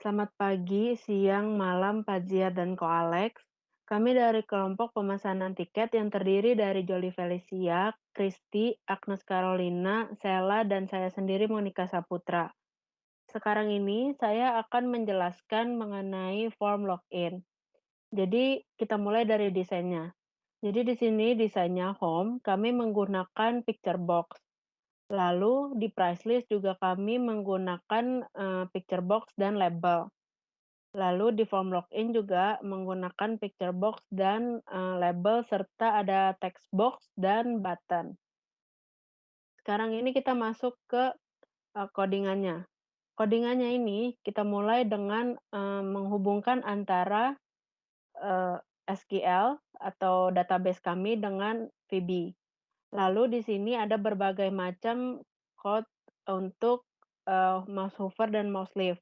Selamat pagi, siang, malam, Fadzia dan Ko Alex. Kami dari kelompok pemesanan tiket yang terdiri dari Joli Felicia, Kristi, Agnes Carolina, Sela, dan saya sendiri Monica Saputra. Sekarang ini saya akan menjelaskan mengenai form login. Jadi kita mulai dari desainnya. Jadi di sini desainnya home, kami menggunakan picture box. Lalu di price list juga kami menggunakan picture box dan label. Lalu di form login juga menggunakan picture box dan, label serta ada text box dan button. Sekarang ini kita masuk ke, codingannya. Codingannya ini kita mulai dengan, menghubungkan antara, eee, SQL atau database kami dengan VB. Lalu di sini ada berbagai macam code untuk, mouse hover dan mouse lift.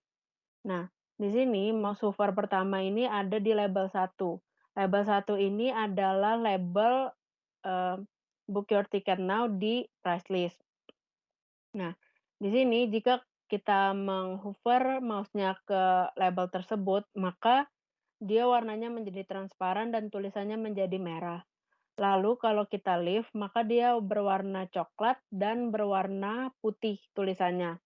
Nah, di sini mouse hover pertama ini ada di label satu. Label satu ini adalah label, eee, book your ticket now di price list. Nah, di sini jika kita meng-hover mouse-nya ke label tersebut, maka dia warnanya menjadi transparan dan tulisannya menjadi merah. Lalu kalau kita lift, maka dia berwarna coklat dan berwarna putih tulisannya.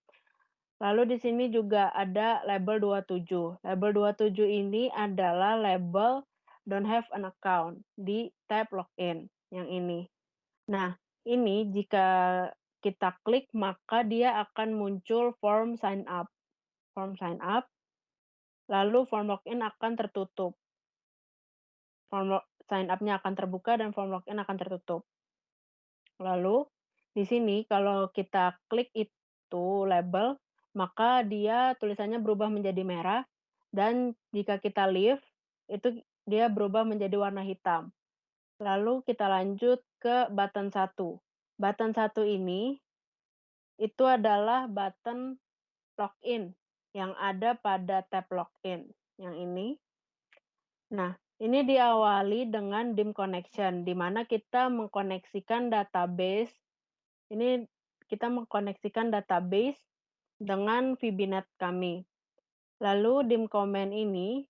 Lalu di sini juga ada label 27. Label 27 ini adalah label don't have an account di tab login yang ini. Nah, ini jika kita klik maka dia akan muncul form sign up. Form sign up, lalu form login akan tertutup. Sign up-nya akan terbuka dan form login akan tertutup. Lalu di sini kalau kita klik itu label, maka dia tulisannya berubah menjadi merah dan jika kita leave, itu dia berubah menjadi warna hitam. Lalu kita lanjut ke button satu. Button satu ini, itu adalah button login yang ada pada tab login, yang ini. Nah, ini diawali dengan dim connection, di mana kita mengkoneksikan database. Ini kita mengkoneksikan database dengan VB-Net kami. Lalu dim command ini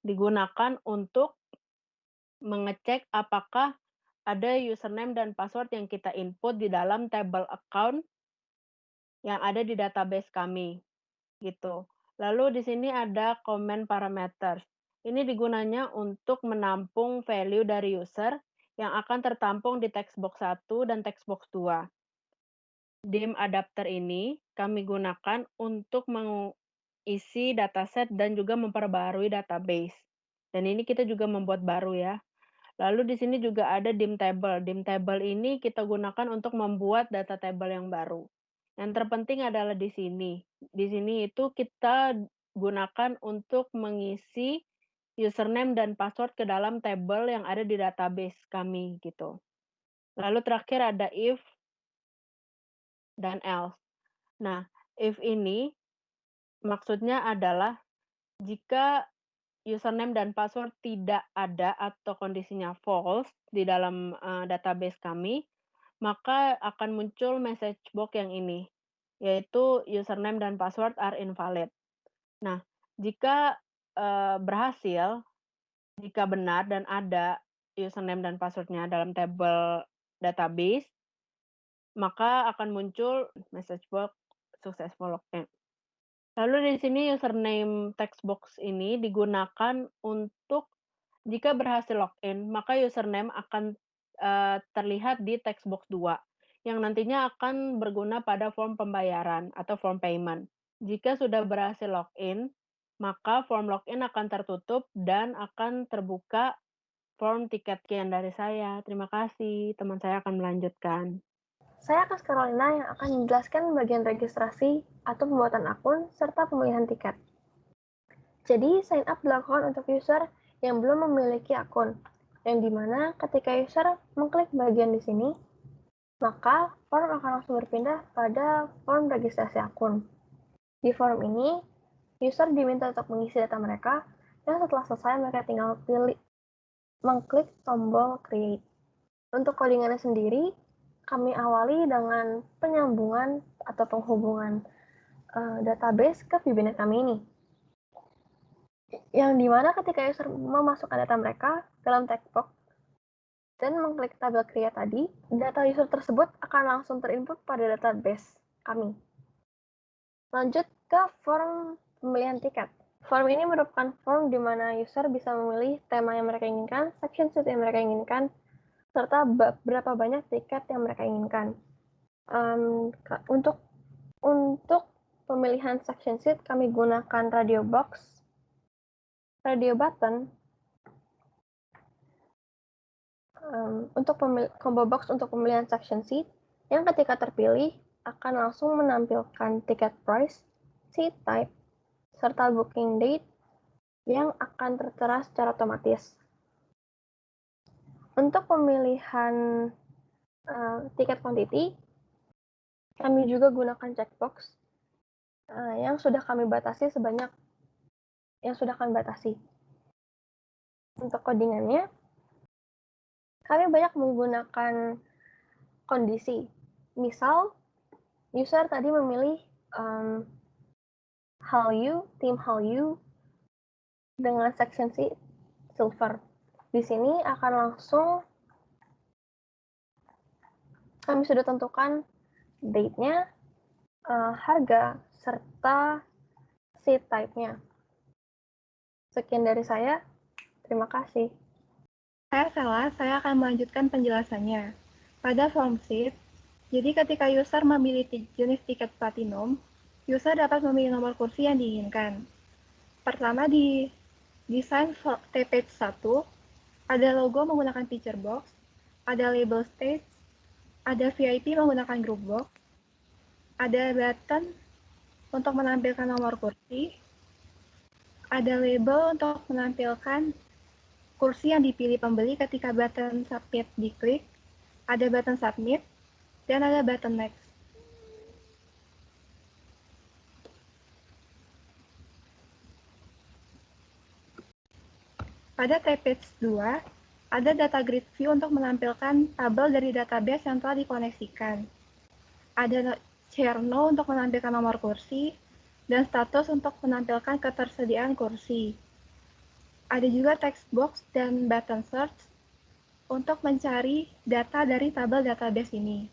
digunakan untuk mengecek apakah ada username dan password yang kita input di dalam table account yang ada di database kami, gitu. Lalu di sini ada command parameters. Ini digunanya untuk menampung value dari user yang akan tertampung di text box 1 dan text box 2. Dim adapter ini kami gunakan untuk mengisi dataset dan juga memperbarui database. Dan ini kita juga membuat baru ya. Lalu di sini juga ada dim table. Dim table ini kita gunakan untuk membuat data table yang baru. Yang terpenting adalah di sini. Di sini itu kita gunakan untuk mengisi username dan password ke dalam table yang ada di database kami gitu. Lalu terakhir ada if dan else. Nah, if ini maksudnya adalah jika username dan password tidak ada atau kondisinya false di dalam, database kami, maka akan muncul message box yang ini, yaitu username dan password are invalid. Nah, jika, berhasil, jika benar dan ada username dan password-nya dalam tabel database, maka akan muncul message box successful login. Lalu di sini username text box ini digunakan untuk jika berhasil login, maka username akan, terlihat di text box 2, yang nantinya akan berguna pada form pembayaran atau form payment. Jika sudah berhasil login, maka form login akan tertutup dan akan terbuka form tiket. Sekian dari saya, terima kasih. Teman saya akan melanjutkan. Saya Agnes Carolina yang akan menjelaskan bagian registrasi atau pembuatan akun serta pemilihan tiket. Jadi, sign up dilakukan untuk user yang belum memiliki akun, yang dimana ketika user mengklik bagian di sini, maka form akan langsung berpindah pada form registrasi akun. Di form ini, user diminta untuk mengisi data mereka, dan setelah selesai mereka tinggal mengklik tombol create. Untuk codingannya sendiri, kami awali dengan penyambungan atau penghubungan database ke VBNet kami ini. Yang dimana ketika user memasukkan data mereka dalam text box dan mengklik tabel create tadi, data user tersebut akan langsung terinput pada database kami. Lanjut ke form pemilihan tiket. Form ini merupakan form di mana user bisa memilih tema yang mereka inginkan, section sheet yang mereka inginkan, serta berapa banyak tiket yang mereka inginkan. Untuk pemilihan section sheet, kami gunakan radio button. Untuk combo box untuk pemilihan section sheet, yang ketika terpilih akan langsung menampilkan tiket price, seat type, serta booking date yang akan tertera secara otomatis. Untuk pemilihan tiket quantity, kami juga gunakan checkbox yang sudah kami batasi. Untuk codingannya, kami banyak menggunakan kondisi. Misal, user tadi memilih theme Hallyu dengan section sheet silver. Di sini akan langsung kami sudah tentukan date-nya, harga, serta seat type-nya. Sekian dari saya. Terima kasih. Saya akan melanjutkan penjelasannya. Pada form sheet, jadi ketika user memilih jenis tiket platinum, user dapat memilih nomor kursi yang diinginkan. Pertama di desain TPage 1, ada logo menggunakan picture box, ada label stage, ada VIP menggunakan group box, ada button untuk menampilkan nomor kursi, ada label untuk menampilkan kursi yang dipilih pembeli ketika button submit diklik, ada button submit, dan ada button next. Pada TPage 2, ada data grid view untuk menampilkan tabel dari database yang telah dikoneksikan. Ada Cherno untuk menampilkan nomor kursi, dan status untuk menampilkan ketersediaan kursi. Ada juga text box dan button search untuk mencari data dari tabel database ini.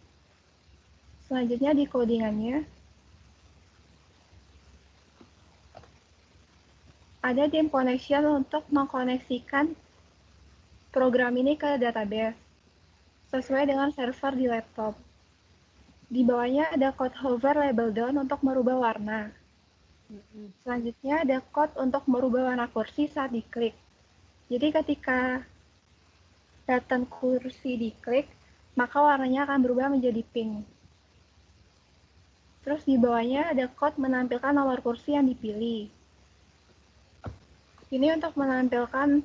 Selanjutnya di codingannya, ada dim connection untuk mengkoneksikan program ini ke database sesuai dengan server di laptop. Di bawahnya ada code hover label down untuk merubah warna. Selanjutnya ada code untuk merubah warna kursi saat diklik. Jadi ketika button kursi diklik, maka warnanya akan berubah menjadi pink. Terus di bawahnya ada code menampilkan nomor kursi yang dipilih. Ini untuk menampilkan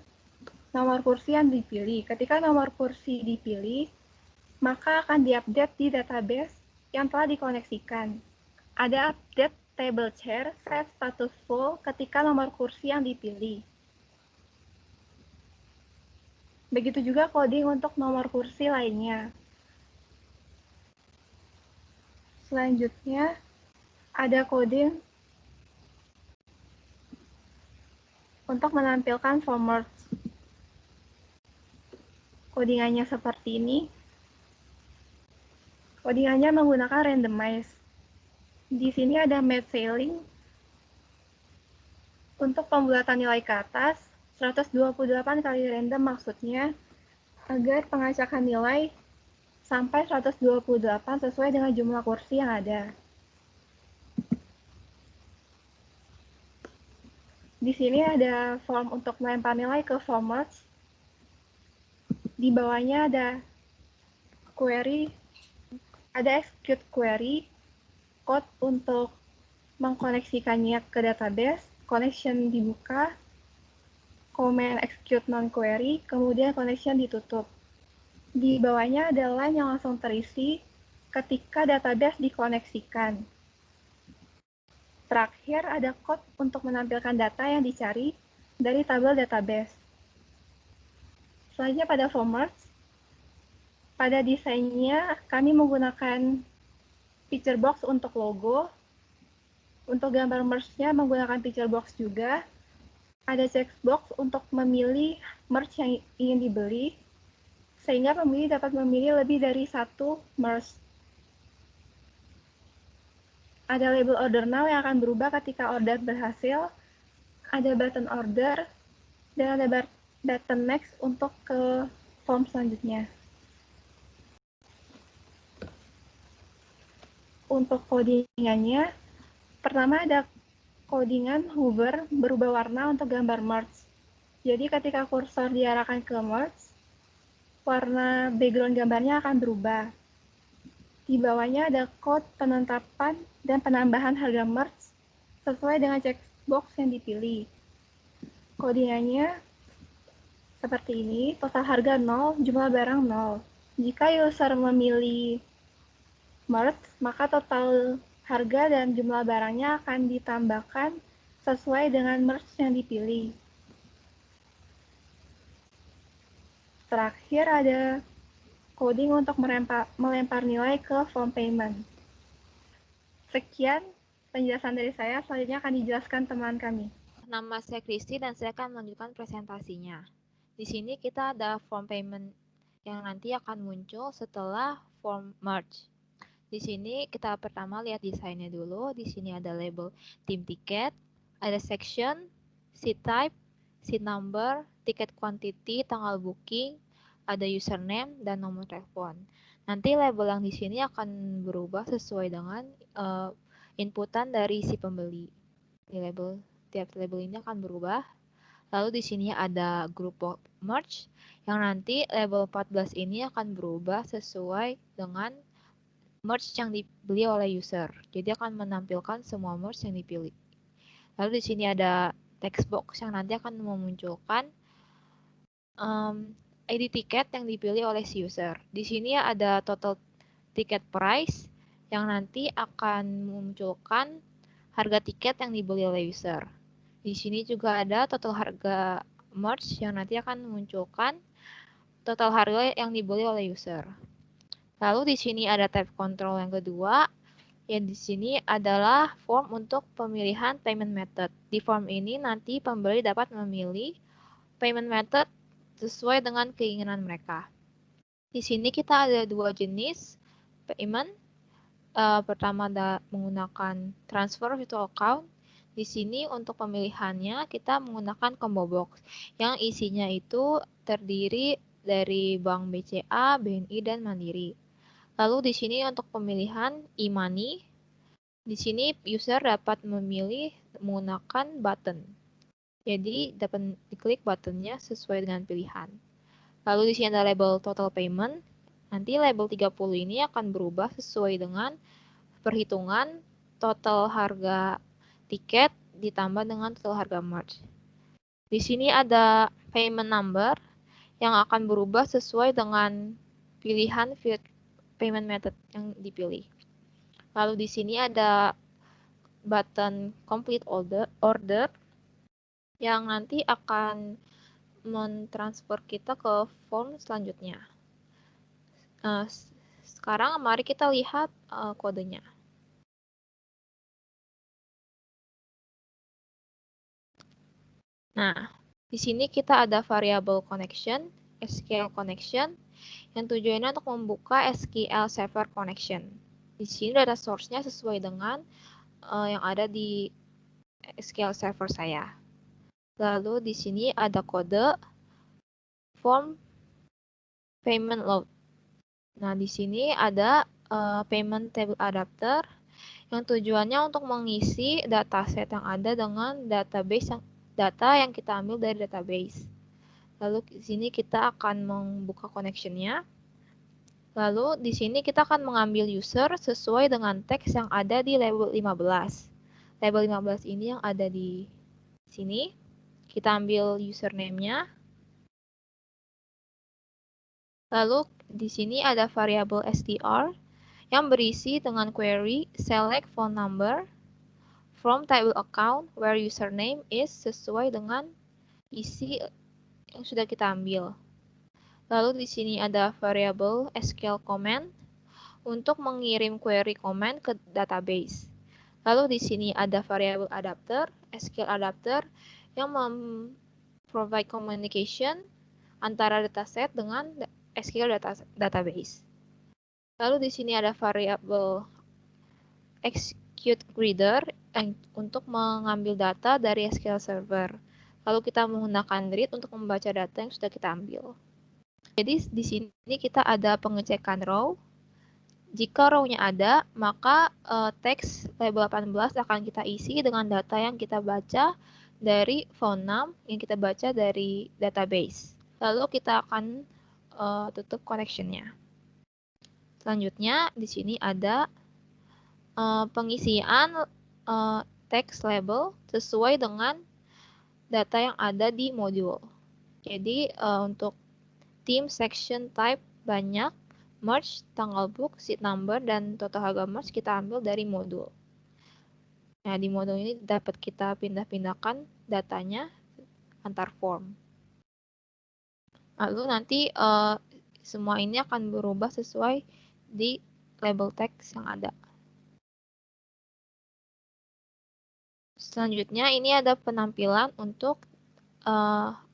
nomor kursi yang dipilih. Ketika nomor kursi dipilih, maka akan diupdate di database yang telah dikoneksikan. Ada update table chair set status full ketika nomor kursi yang dipilih. Begitu juga coding untuk nomor kursi lainnya. Selanjutnya, ada coding untuk menampilkan formats. Codingannya seperti ini. Codingannya menggunakan randomize. Di sini ada match ceiling untuk pembulatan nilai ke atas, 128 kali random maksudnya, agar pengacakan nilai sampai 128 sesuai dengan jumlah kursi yang ada. Di sini ada form untuk melempar nilai ke formats. Di bawahnya ada query, ada execute query, code untuk mengkoneksikannya ke database, connection dibuka, command execute non-query, kemudian connection ditutup. Di bawahnya ada line yang langsung terisi ketika database dikoneksikan. Terakhir ada code untuk menampilkan data yang dicari dari tabel database. Selanjutnya pada formats, pada desainnya kami menggunakan picture box untuk logo, Untuk gambar merge-nya menggunakan picture box juga. Ada checkbox untuk memilih merge yang ingin dibeli, sehingga pembeli dapat memilih lebih dari satu merge. Ada label order now yang akan berubah ketika order berhasil, ada button order, dan ada button next untuk ke form selanjutnya. Untuk codingannya, pertama ada codingan hover berubah warna untuk gambar merge. Jadi ketika kursor diarahkan ke merge, warna background gambarnya akan berubah. Di bawahnya ada code penetapan dan penambahan harga merge sesuai dengan checkbox yang dipilih. Codingannya seperti ini, total harga 0, jumlah barang 0. Jika user memilih merge, maka total harga dan jumlah barangnya akan ditambahkan sesuai dengan merge yang dipilih. Terakhir ada coding untuk melempar nilai ke form payment. Sekian penjelasan dari saya, selanjutnya akan dijelaskan teman kami. Nama saya Kristi dan saya akan melanjutkan presentasinya. Di sini kita ada form payment yang nanti akan muncul setelah form merge. Di sini kita pertama lihat desainnya dulu. Di sini ada label team ticket, ada section, seat type, seat number, ticket quantity, tanggal booking, ada username dan nomor telepon. Nanti label yang di sini akan berubah sesuai dengan inputan dari si pembeli. Di tiap label ini akan berubah. Lalu di sini ada group merge yang nanti label 14 ini akan berubah sesuai dengan merge yang dibeli oleh user. Jadi akan menampilkan semua merge yang dipilih. Lalu di sini ada text box yang nanti akan memunculkan ID tiket yang dipilih oleh si user. Di sini ada total ticket price yang nanti akan memunculkan harga tiket yang dibeli oleh user. Di sini juga ada total harga merge yang nanti akan memunculkan total harga yang dibeli oleh user. Lalu di sini ada tab control yang kedua, yang di sini adalah form untuk pemilihan payment method. Di form ini nanti pembeli dapat memilih payment method sesuai dengan keinginan mereka. Di sini kita ada dua jenis payment. Pertama ada menggunakan transfer to account. Di sini untuk pemilihannya kita menggunakan combo box yang isinya itu terdiri dari Bank BCA, BNI, dan Mandiri. Lalu di sini untuk pemilihan e-money, di sini user dapat memilih menggunakan button. Jadi dapat diklik buttonnya sesuai dengan pilihan. Lalu di sini ada label total payment. Nanti label 30 ini akan berubah sesuai dengan perhitungan total harga tiket ditambah dengan total harga merge. Di sini ada payment number yang akan berubah sesuai dengan pilihan payment method yang dipilih. Lalu di sini ada button complete order yang nanti akan mentransfer kita ke form selanjutnya. Sekarang mari kita lihat kodenya. Nah, di sini kita ada variable connection, SQL connection, yang tujuannya untuk membuka SQL Server Connection. Di sini data source-nya sesuai dengan yang ada di SQL Server saya. Lalu di sini ada kode form payment load. Nah, di sini ada payment table adapter yang tujuannya untuk mengisi dataset yang ada dengan data yang kita ambil dari database. Lalu di sini kita akan membuka connection-nya. Lalu di sini kita akan mengambil user sesuai dengan teks yang ada di label 15. Label 15 ini yang ada di sini. Kita ambil username-nya. Lalu di sini ada variabel str yang berisi dengan query select phone number from table account where username is sesuai dengan isi yang sudah kita ambil. Lalu di sini ada variabel SQL command untuk mengirim query command ke database. Lalu di sini ada variable adapter, SQL adapter, yang provide communication antara dataset dengan SQL database. Lalu di sini ada variable execute reader untuk mengambil data dari SQL Server. Lalu kita menggunakan read untuk membaca data yang sudah kita ambil. Jadi di sini kita ada pengecekan row. Jika row-nya ada, maka teks label 18 akan kita isi dengan data yang kita baca dari phone name yang kita baca dari database. Lalu kita akan tutup connection-nya. Selanjutnya di sini ada pengisian teks label sesuai dengan data yang ada di modul. Jadi untuk theme, section, type banyak, merge, tanggal book, seat number, dan total harga merge kita ambil dari modul. Nah, di modul ini dapat kita pindah-pindahkan datanya antar form. Lalu nanti semua ini akan berubah sesuai di label teks yang ada. Selanjutnya ini ada penampilan untuk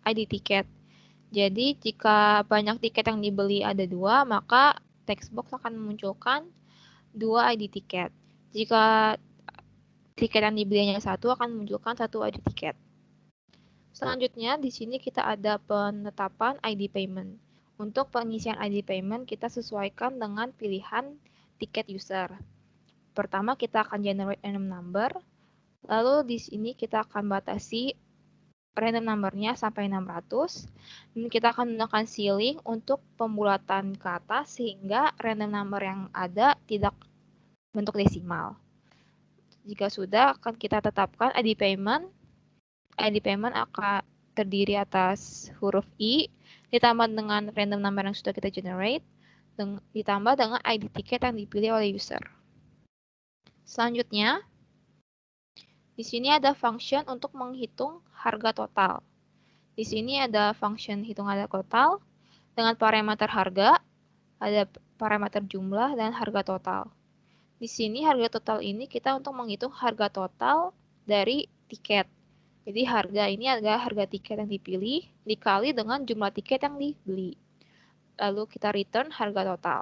ID tiket. Jadi jika banyak tiket yang dibeli ada 2, maka text box akan memunculkan 2 ID tiket. Jika tiket yang dibelinya 1 akan memunculkan 1 ID tiket. Selanjutnya di sini kita ada penetapan ID payment. Untuk pengisian ID payment kita sesuaikan dengan pilihan tiket user. Pertama kita akan generate random number. Lalu di sini kita akan batasi random number-nya sampai 600. Dan kita akan menggunakan ceiling untuk pembulatan ke atas sehingga random number yang ada tidak bentuk desimal. Jika sudah, akan kita tetapkan ID payment. ID payment akan terdiri atas huruf I, ditambah dengan random number yang sudah kita generate, ditambah dengan ID tiket yang dipilih oleh user. Selanjutnya, di sini ada function untuk menghitung harga total. Di sini ada function hitung harga total dengan parameter harga, ada parameter jumlah, dan harga total. Di sini harga total ini kita untuk menghitung harga total dari tiket. Jadi harga ini adalah harga tiket yang dipilih dikali dengan jumlah tiket yang dibeli. Lalu kita return harga total.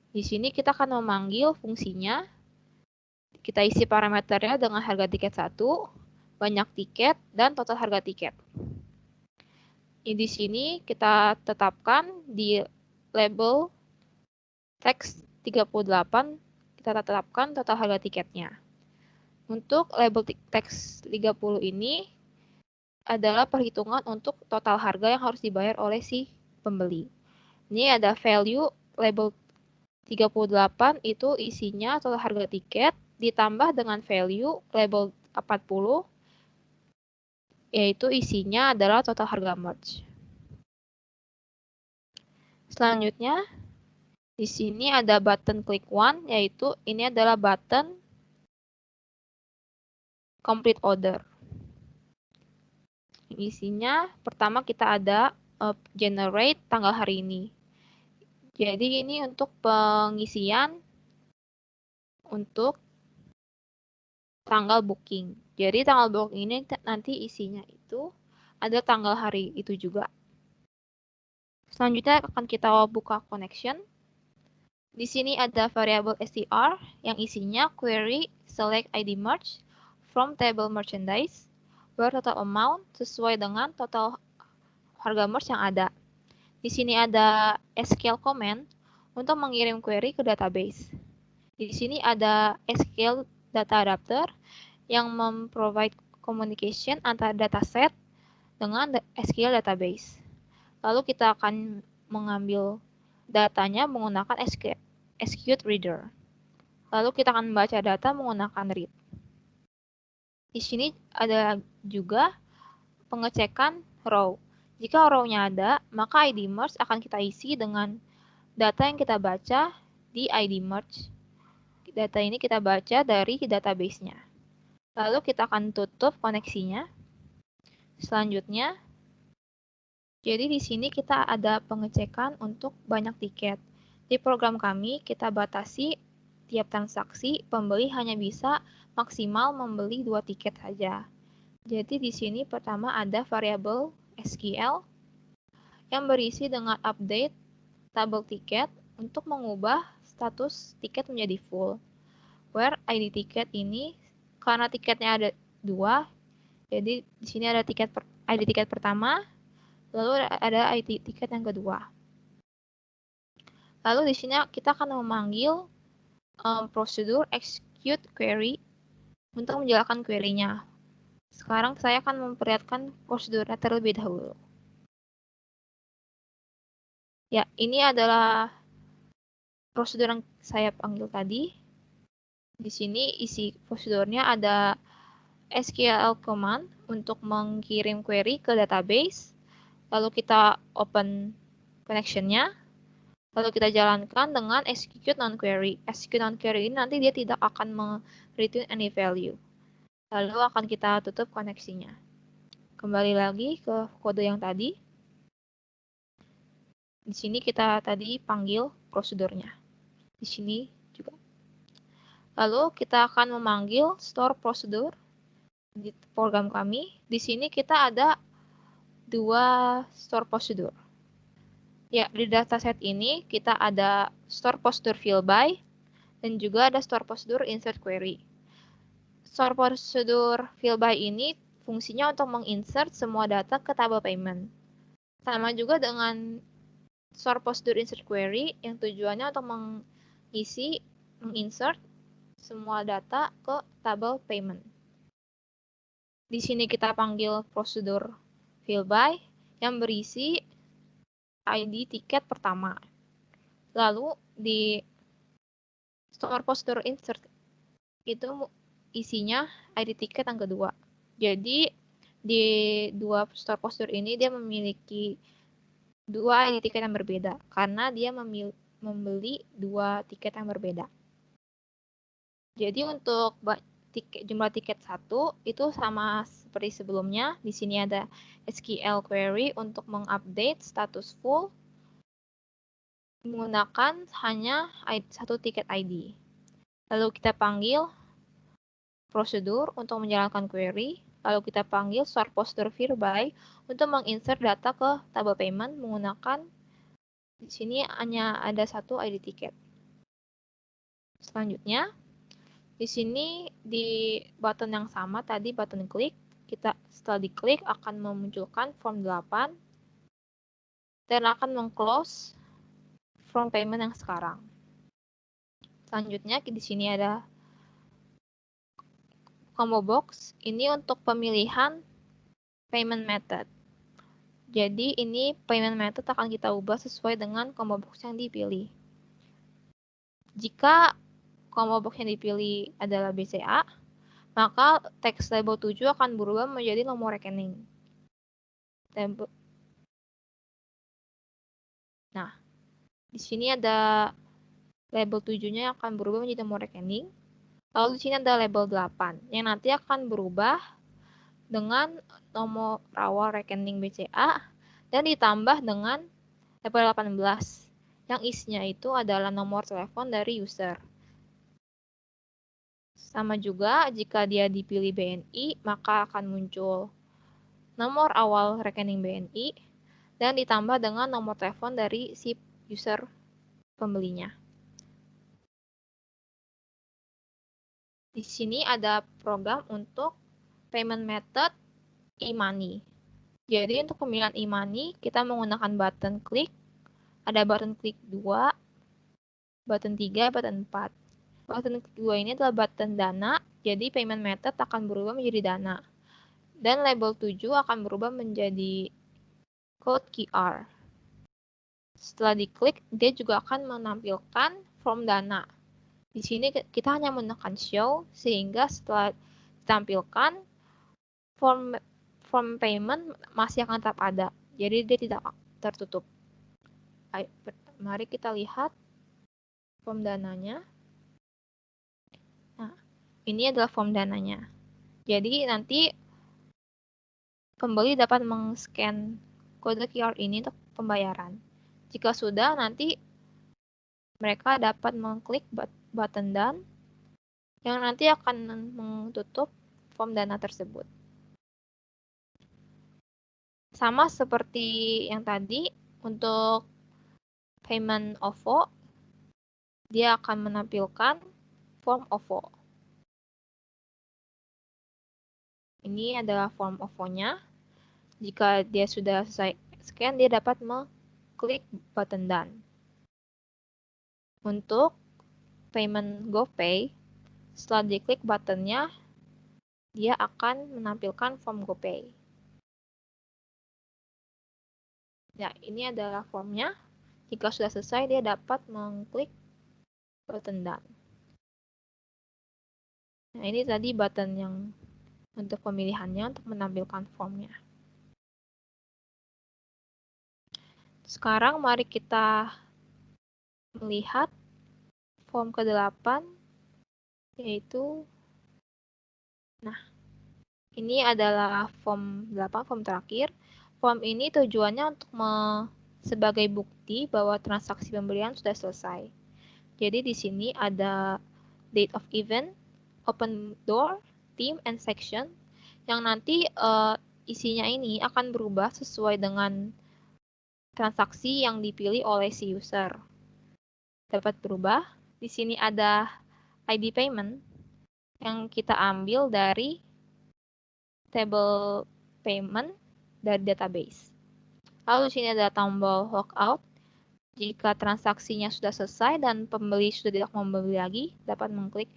Di sini kita akan memanggil fungsinya. Kita isi parameternya dengan harga tiket 1, banyak tiket, dan total harga tiket. Di sini kita tetapkan di label teks 38, kita tetapkan total harga tiketnya. Untuk label teks 30 ini adalah perhitungan untuk total harga yang harus dibayar oleh si pembeli. Ini ada value label 38 itu isinya total harga tiket ditambah dengan value label 40 yaitu isinya adalah total harga merge. Selanjutnya di sini ada button click one yaitu ini adalah button complete order. Isinya pertama kita ada generate tanggal hari ini. Jadi ini untuk pengisian untuk tanggal booking. Jadi tanggal booking ini nanti isinya itu ada tanggal hari itu juga. Selanjutnya akan kita buka connection. Di sini ada variabel str yang isinya query select ID merge from table merchandise where total amount sesuai dengan total harga merge yang ada. Di sini ada SQL command untuk mengirim query ke database. Di sini ada SQL data adapter yang memprovide communication antara dataset dengan SQL database. Lalu kita akan mengambil datanya menggunakan execute reader. Lalu kita akan membaca data menggunakan read. Di sini ada juga pengecekan row. Jika row-nya ada, maka ID merge akan kita isi dengan data yang kita baca di ID merge. Data ini kita baca dari database-nya. Lalu kita akan tutup koneksinya. Selanjutnya, jadi di sini kita ada pengecekan untuk banyak tiket. Di program kami, kita batasi tiap transaksi, pembeli hanya bisa maksimal membeli 2 tiket saja. Jadi di sini pertama ada variabel SQL yang berisi dengan update tabel tiket untuk mengubah status tiket menjadi full. Where ID tiket ini, karena tiketnya ada 2, jadi di sini ada ID tiket pertama, lalu ada ID tiket yang kedua. Lalu di sini kita akan memanggil prosedur execute query untuk menjalankan query-nya. Sekarang saya akan memperlihatkan prosedurnya terlebih dahulu. Ya, ini adalah prosedur yang saya panggil tadi. Di sini isi prosedurnya ada SQL command untuk mengirim query ke database. Lalu kita open connection-nya. Lalu kita jalankan dengan execute non-query. Execute non-query ini nanti dia tidak akan return any value. Lalu akan kita tutup koneksinya. Kembali lagi ke kode yang tadi. Di sini kita tadi panggil prosedurnya. Di sini juga. Lalu kita akan memanggil store prosedur di program kami. Di sini kita ada 2 store prosedur. Ya, di dataset ini kita ada store prosedur fill by dan juga ada store prosedur insert query. Store prosedur fill by ini fungsinya untuk menginsert semua data ke tabel payment. Sama juga dengan store prosedur insert query yang tujuannya untuk menginsert semua data ke tabel payment. Di sini kita panggil prosedur fill by yang berisi ID tiket pertama. Lalu di store prosedur insert itu isinya ID tiket yang kedua. Jadi di 2 store prosedur ini dia memiliki 2 ID tiket yang berbeda karena dia membeli 2 tiket yang berbeda. Jadi untuk jumlah tiket 1 itu sama seperti sebelumnya. Di sini ada SQL query untuk mengupdate status full menggunakan hanya 1 tiket ID. Lalu kita panggil prosedur untuk menjalankan query. Lalu kita panggil store prosedur fill by untuk menginsert data ke tabel payment menggunakan di sini hanya ada 1 ID tiket. Selanjutnya, di sini di button yang sama tadi button klik, kita setelah diklik akan memunculkan form 8 dan akan meng-close form payment yang sekarang. Selanjutnya di sini ada combo box, ini untuk pemilihan payment method. Jadi ini payment method akan kita ubah sesuai dengan combo box yang dipilih. Jika combo box yang dipilih adalah BCA, maka text label 7 akan berubah menjadi nomor rekening. Nah, di sini ada label 7-nya yang akan berubah menjadi nomor rekening. Lalu di sini ada label 8 yang nanti akan berubah dengan nomor awal rekening BCA dan ditambah dengan label 18 yang isinya itu adalah nomor telepon dari user. Sama juga jika dia dipilih BNI, maka akan muncul nomor awal rekening BNI dan ditambah dengan nomor telepon dari si user pembelinya. Di sini ada program untuk payment method e-money. Jadi untuk pemilihan e-money, kita menggunakan button klik. Ada button klik 2, button 3, button 4. Button klik 2 ini adalah button dana, jadi payment method akan berubah menjadi dana. Dan label 7 akan berubah menjadi code QR. Setelah diklik, dia juga akan menampilkan form dana. Di sini kita hanya menekan show, sehingga setelah ditampilkan, form payment masih akan tetap ada. Jadi dia tidak tertutup. Mari kita lihat form dananya. Nah, ini adalah form dananya. Jadi nanti pembeli dapat meng-scan kode QR ini untuk pembayaran. Jika sudah, nanti mereka dapat mengklik button done yang nanti akan menutup form dana tersebut. Sama seperti yang tadi, untuk payment OVO, dia akan menampilkan form OVO. Ini adalah form OVO-nya. Jika dia sudah selesai scan, dia dapat mengklik button done. Untuk payment GoPay, setelah diklik buttonnya, dia akan menampilkan form GoPay. Ya, ini adalah formnya. Jika sudah selesai, dia dapat mengklik button done. Nah, ini tadi button yang untuk pemilihannya untuk menampilkan formnya. Sekarang mari kita melihat form ke-8, yaitu, nah, ini adalah form 8, form terakhir. Form ini tujuannya untuk sebagai bukti bahwa transaksi pembelian sudah selesai. Jadi di sini ada date of event, open door, team, and section, yang nanti isinya ini akan berubah sesuai dengan transaksi yang dipilih oleh si user. Dapat berubah. Di sini ada ID payment yang kita ambil dari table payment dari database. Lalu di sini ada tombol logout. Jika transaksinya sudah selesai dan pembeli sudah tidak mau membeli lagi, dapat mengklik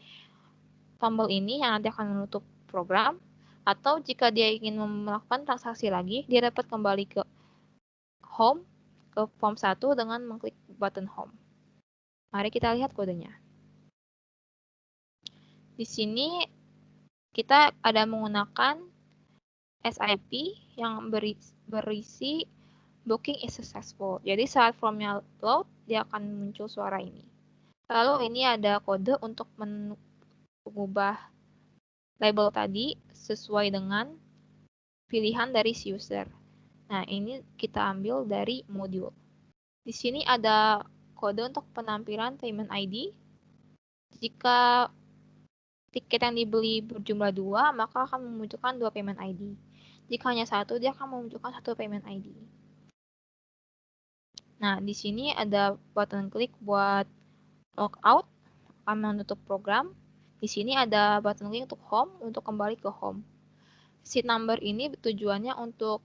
tombol ini yang nanti akan menutup program. Atau jika dia ingin melakukan transaksi lagi, dia dapat kembali ke home, ke form 1 dengan mengklik button home. Mari kita lihat kodenya. Di sini kita ada menggunakan SIP yang berisi booking is successful. Jadi saat formnya load, dia akan muncul suara ini. Lalu ini ada kode untuk mengubah label tadi sesuai dengan pilihan dari si user. Nah, ini kita ambil dari modul. Di sini ada kode untuk penampilan payment ID. Jika tiket yang dibeli berjumlah 2, maka akan memunculkan 2 payment ID. Jika hanya 1, dia akan memunculkan 1 payment ID. Nah, di sini ada button klik buat logout, akan menutup program. Di sini ada button klik untuk home, untuk kembali ke home. Sheet number ini tujuannya untuk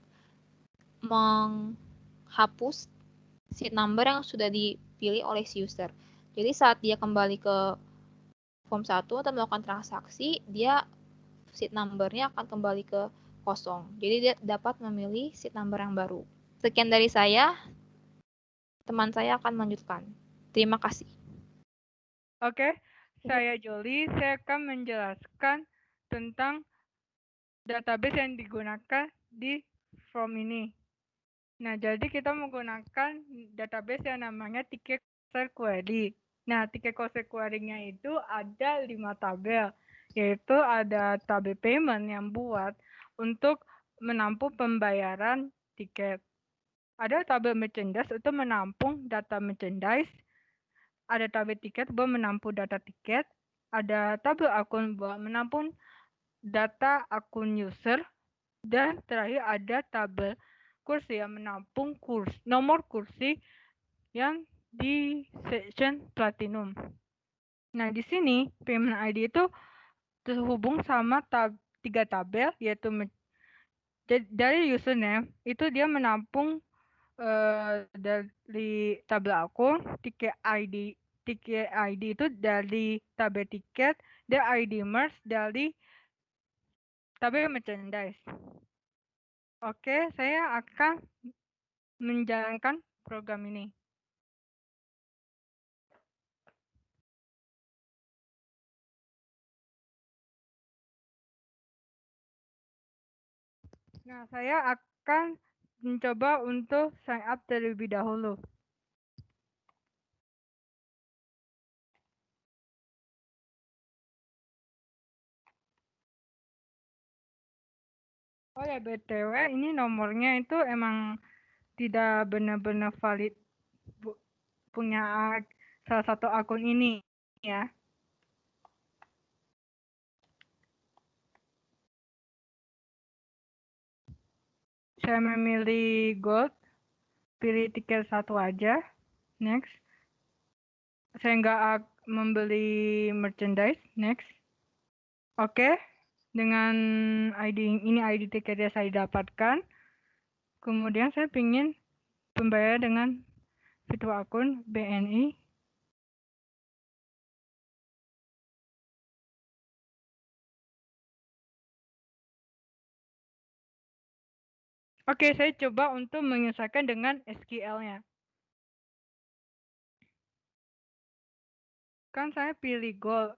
menghapus sheet number yang sudah dipilih oleh si user. Jadi saat dia kembali ke form 1 atau melakukan transaksi, dia sheet number-nya akan kembali ke kosong. Jadi dia dapat memilih sheet number yang baru. Sekian dari saya. Teman saya akan melanjutkan. Terima kasih. Oke, saya Joli. Saya akan menjelaskan tentang database yang digunakan di form ini. Nah, jadi kita menggunakan database yang namanya Ticket Coaster Query. Nah, Ticket Coaster Query-nya itu ada 5 tabel, yaitu ada tabel payment yang buat untuk menampung pembayaran tiket. Ada tabel merchandise untuk menampung data merchandise. Ada tabel tiket buat menampung data tiket. Ada tabel akun buat menampung data akun user. Dan terakhir ada tabel kursi yang menampung nomor kursi yang di section platinum. Nah, di sini payment ID itu terhubung sama 3 tabel, yaitu dari username itu dia menampung dari tabel akun, tiket ID itu dari tabel tiket, dan ID merge dari tabel merchandise. Oke, saya akan menjalankan program ini. Nah, saya akan mencoba untuk sign up terlebih dahulu. Oh ya, BTW, ini nomornya itu emang tidak benar-benar valid punya salah satu akun ini ya. Saya memilih gold, pilih tiket satu aja, next. Saya nggak membeli merchandise, next. Oke, dengan ini ID tiket yang saya dapatkan. Kemudian saya ingin pembayaran dengan virtual akun BNI. Oke, saya coba untuk menyesuaikan dengan SQL-nya. Kan saya pilih gold.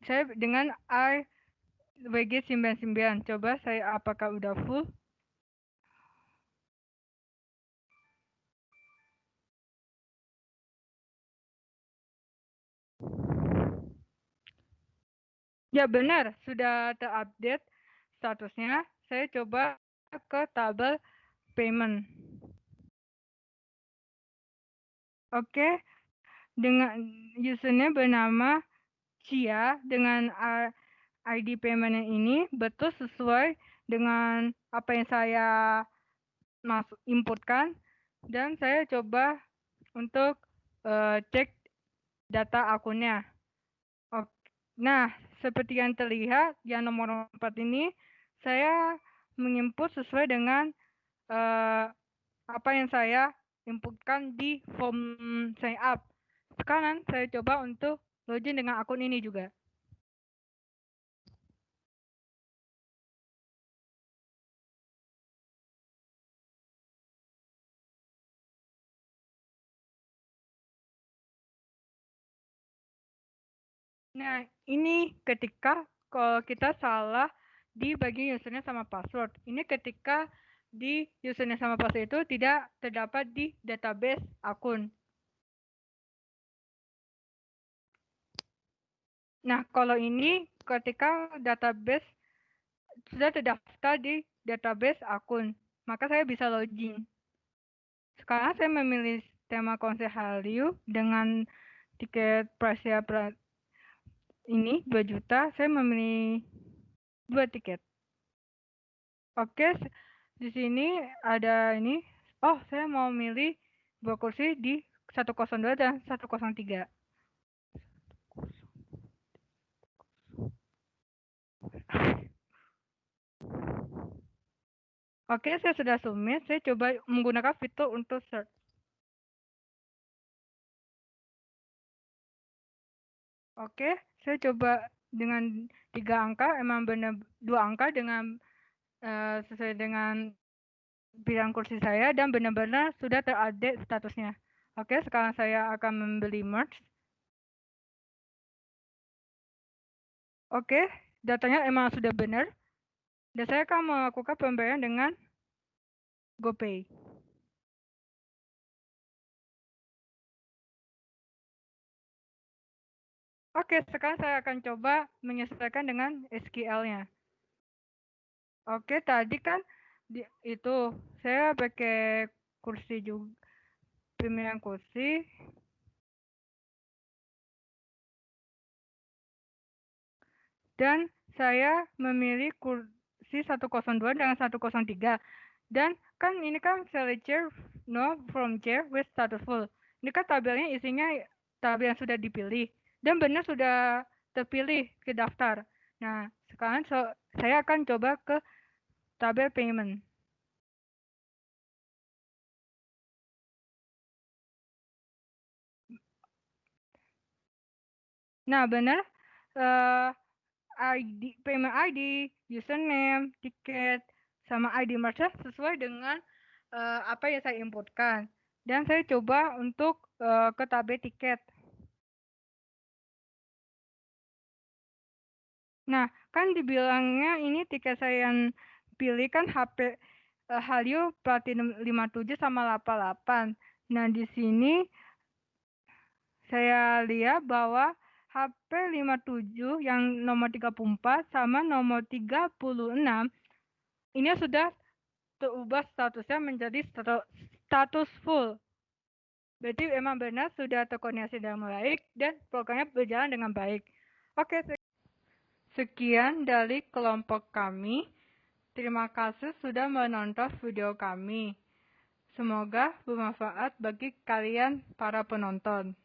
Saya dengan WG99. Coba saya apakah udah full? Ya benar, sudah terupdate statusnya. Saya coba ke tabel payment. Oke, dengan username bernama Cia dengan ID payment ini betul sesuai dengan apa yang saya inputkan, dan saya coba untuk cek data akunnya. Oke. Nah, seperti yang terlihat, yang nomor 4 ini saya menginput sesuai dengan apa yang saya inputkan di form sign up. Sekarang saya coba untuk login dengan akun ini juga. Nah, ini ketika kalau kita salah di bagian username sama password. Ini ketika di username sama password itu tidak terdapat di database akun. Nah, kalau ini ketika database sudah terdaftar di database akun, maka saya bisa login. Sekarang saya memilih tema konser Hallyu dengan tiket price ini 2 juta, saya memilih 2 tiket. Oke, di sini ada ini. Oh, saya mau milih 2 kursi di 102 dan 103. Oke, saya sudah submit. Saya coba menggunakan fitur untuk search. Oke, saya coba dengan 3 angka, emang benar 2 angka dengan sesuai dengan pilihan kursi saya dan benar-benar sudah terupdate statusnya. Oke, sekarang saya akan membeli merch. Oke, datanya emang sudah benar. Dan saya akan melakukan pembayaran dengan GoPay. Oke, sekarang saya akan coba menyesuaikan dengan SQL-nya. Oke, tadi kan itu saya pakai kursi juga, pemilihan kursi. Dan saya memilih kursi 102 dengan 103. Dan kan ini kan select chair, no from chair with status full. Ini kan tabelnya isinya tabel yang sudah dipilih. Dan benar sudah terpilih ke daftar. Nah, sekarang saya akan coba ke tabel payment. Nah, benar. Payment ID, username, tiket, sama ID merchant sesuai dengan apa yang saya inputkan. Dan saya coba untuk ke tabel tiket. Nah, kan dibilangnya ini tiket saya yang pilih kan HP Hallyu Platinum 57 sama 88. Nah, di sini saya lihat bahwa HP 57 yang nomor 34 sama nomor 36 ini sudah terubah statusnya menjadi status full. Berarti memang benar sudah terkoordinasi dengan baik dan programnya berjalan dengan baik. Oke, sekian dari kelompok kami. Terima kasih sudah menonton video kami. Semoga bermanfaat bagi kalian para penonton.